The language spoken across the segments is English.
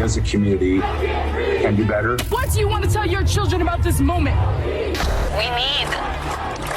as a community can do better. What do you want to tell your children about this moment? We need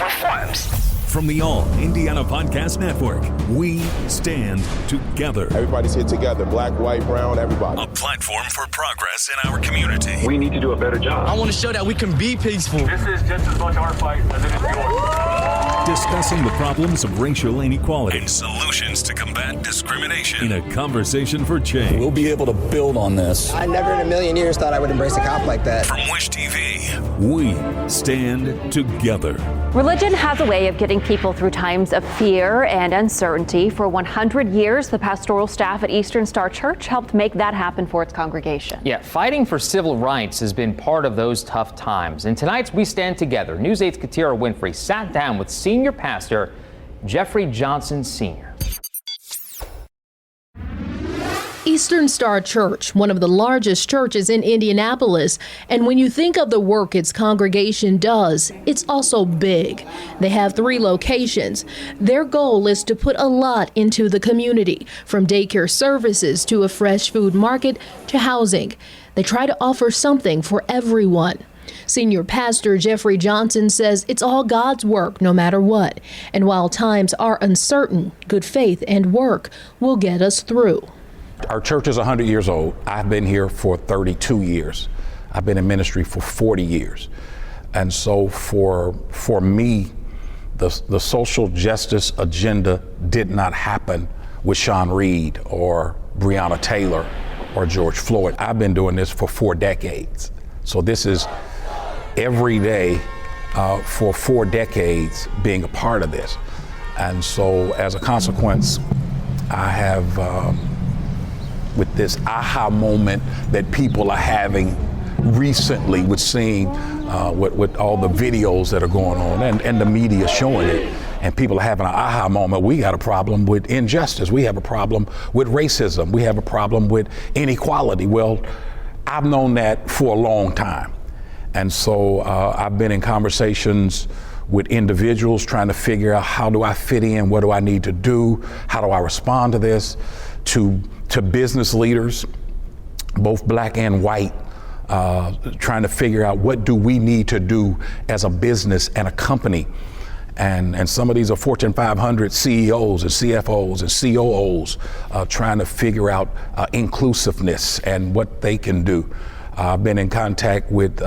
reforms. From the All Indiana Podcast Network, we stand together. Everybody's here together, black, white, brown, everybody. A platform for progress in our community. We need to do a better job. I want to show that we can be peaceful. This is just as much our fight as it is yours. Discussing the problems of racial inequality and solutions to combat discrimination in a conversation for change. We'll be able to build on this. I never in a million years thought I would embrace a cop like that. From Wish TV, we stand together. Religion has a way of getting people through times of fear and uncertainty. For 100 years, the pastoral staff at Eastern Star Church helped make that happen for its congregation. Yeah, fighting for civil rights has been part of those tough times. And tonight's We Stand Together, News 8's Katira Winfrey sat down with senior pastor Jeffrey Johnson Sr. Eastern Star Church, one of the largest churches in Indianapolis. And when you think of the work its congregation does, it's also big. They have 3 locations. Their goal is to put a lot into the community, from daycare services to a fresh food market to housing. They try to offer something for everyone. Senior Pastor Jeffrey Johnson says it's all God's work no matter what. And while times are uncertain, good faith and work will get us through. Our church is 100 years old. I've been here for 32 years. I've been in ministry for 40 years. And so for me, the social justice agenda did not happen with Sean Reed or Breonna Taylor or George Floyd. I've been doing this for 4 decades. So this is every day for 4 decades being a part of this. And so as a consequence, I have with this aha moment that people are having recently with seeing with all the videos that are going on and the media showing it, and people are having an aha moment. We got a problem with injustice. We have a problem with racism. We have a problem with inequality. Well, I've known that for a long time. And so I've been in conversations with individuals trying to figure out, how do I fit in? What do I need to do? How do I respond to this? To business leaders, both black and white, trying to figure out, what do we need to do as a business and a company? And some of these are Fortune 500 CEOs and CFOs and COOs trying to figure out inclusiveness and what they can do. I've been in contact with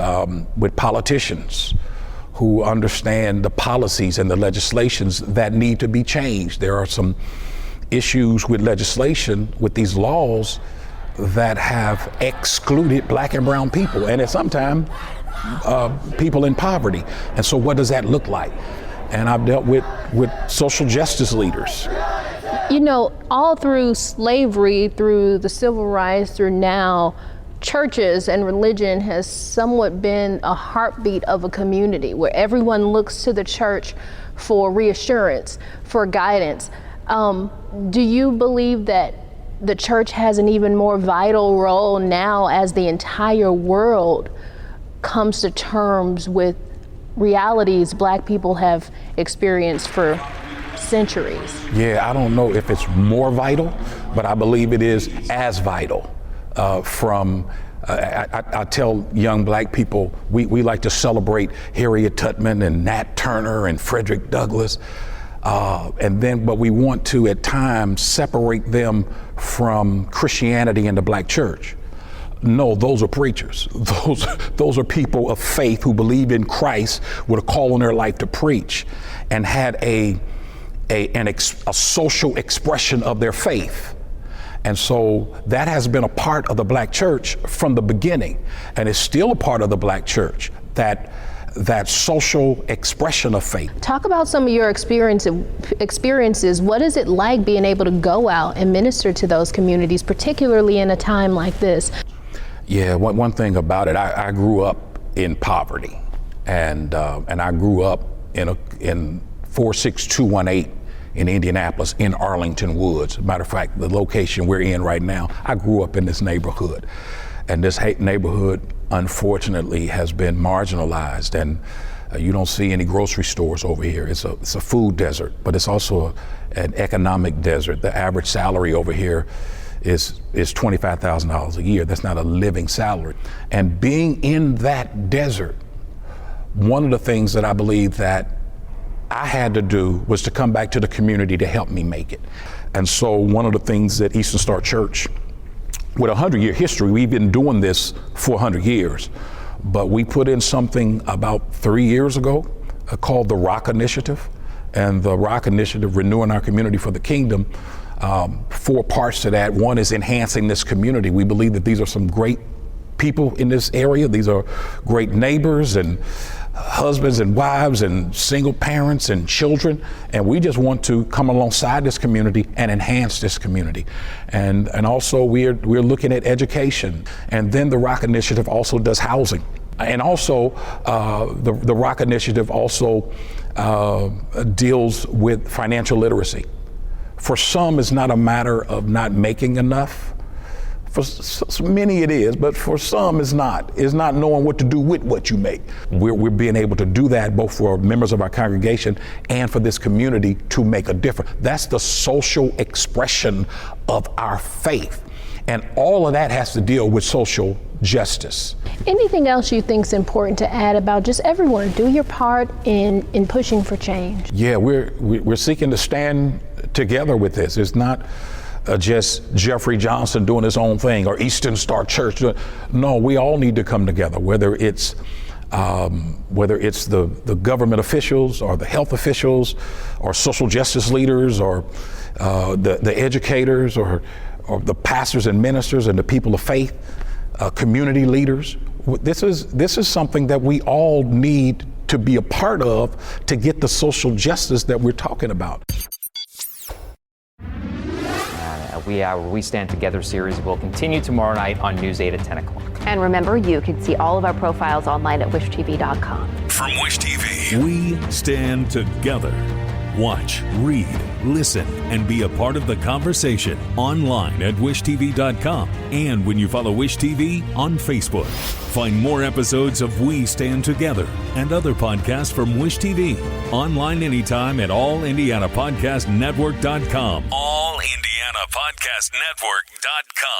politicians who understand the policies and the legislations that need to be changed. There are some issues with legislation, with these laws, that have excluded black and brown people, and at some time people in poverty. And so what does that look like? And I've dealt with social justice leaders. You know, all through slavery, through the civil rights, through now, churches and religion has somewhat been a heartbeat of a community where everyone looks to the church for reassurance, for guidance. Do you believe that the church has an even more vital role now as the entire world comes to terms with realities Black people have experienced for centuries? Yeah, I don't know if it's more vital, but I believe it is as vital. I tell young Black people, we like to celebrate Harriet Tubman and Nat Turner and Frederick Douglass. But we want to at times separate them from Christianity and the Black church. No, those are preachers. Those are people of faith who believe in Christ with a call on their life to preach, and had a social expression of their faith. And so that has been a part of the Black church from the beginning, and is still a part of the Black church, that social expression of faith. Talk about some of your experiences. What is it like being able to go out and minister to those communities, particularly in a time like this? Yeah, one thing about it, I grew up in poverty, and I grew up in 46218 in Indianapolis, in Arlington Woods. Matter of fact, the location we're in right now, I grew up in this neighborhood, and this neighborhood, unfortunately, has been marginalized, and you don't see any grocery stores over here. It's a food desert, but it's also an economic desert. The average salary over here is $25,000 a year. That's not a living salary. And being in that desert, one of the things that I believe that I had to do was to come back to the community to help me make it. And so one of the things that Eastern Star Church, with a 100-year history, we've been doing this for 100 years, but we put in something about 3 years ago called the Rock Initiative. And the Rock Initiative, Renewing Our Community for the Kingdom, 4 parts to that. One is enhancing this community. We believe that these are some great people in this area. These are great neighbors and husbands and wives and single parents and children, and we just want to come alongside this community and enhance this community. And also we're looking at education. And then the Rock Initiative also does housing. And also the Rock Initiative also deals with financial literacy. For some, it's not a matter of not making enough. For many it is, but for some it's not. It's not knowing what to do with what you make. We're being able to do that both for members of our congregation and for this community to make a difference. That's the social expression of our faith. And all of that has to deal with social justice. Anything else you think is important to add about just everyone do your part in pushing for change? Yeah, we're seeking to stand together with this. It's not just Jeffrey Johnson doing his own thing or Eastern Star Church. No, we all need to come together, whether it's the government officials or the health officials or social justice leaders or the educators or the pastors and ministers and the people of faith, community leaders. This is something that we all need to be a part of to get the social justice that we're talking about. We Stand Together series will continue tomorrow night on News 8 at 10 o'clock. And remember, you can see all of our profiles online at wishtv.com. From Wish TV, we stand together. Watch, read, listen, and be a part of the conversation online at wishtv.com and when you follow Wish TV on Facebook. Find more episodes of We Stand Together and other podcasts from Wish TV online anytime at allindianapodcastnetwork.com. allindianapodcastnetwork.com.